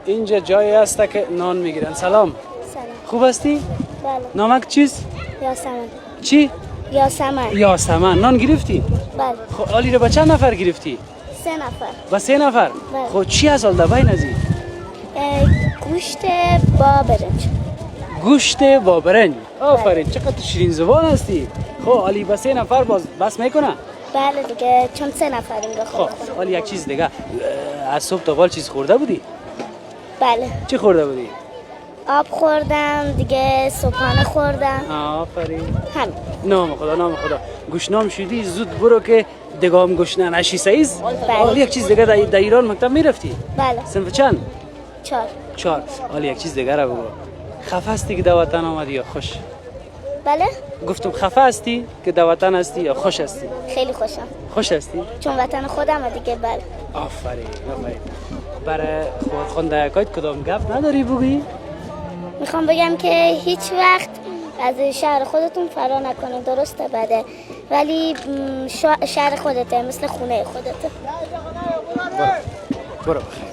اینجا جایی هست که نان میگیرن. سلام. سلام. خوب هستی؟ بله. نامک چیست؟ یاسمن. چی؟ یاسمن. یاسمن. نان گرفتی؟ بله. خب آلی رو با چند نفر گرفتی؟ 3 نفر. با 3 نفر؟ بله. خب چی از آل دبای نزی؟ گوشت با برنج. گوشت با برنج. آفرین چقدر شیرین زبان هستی. خب آلی با 3 نفر باز بس میکنه؟ بله دیگه چون 3 نفریم خب آلی یک چیز دیگه، از صبح تا حال چیز خورده بودی؟ بله. چی خورده بودی؟ آب خوردم دیگه، صبحانه خوردم. آفرین. همین. نام خدا نام خدا. گوشنام شدی زود برو که دگام گوشنه نشی سعیز. بله. یک چیز دیگه در ایران مکتب میرفتی؟ بله. صنف چند؟ 4. 4. حالا یک چیز دیگه رو بگو. خفه هستی که در وطن آمدی یا خوش؟ بله. گفتم خفه هستی که در وطن هستی یا خوش هستی؟ خیلی خوشم خوش هستی؟ چون وطن خودم دیگه. بله. آفرین آفرین. برای خوانده‌کایت کدام گپ نداری بگی؟ میخوام بگم که هیچ وقت از شهر خودتون فرار نکنید. درسته بده ولی شهر خودته، مثل خونه خودته. برو بخیر.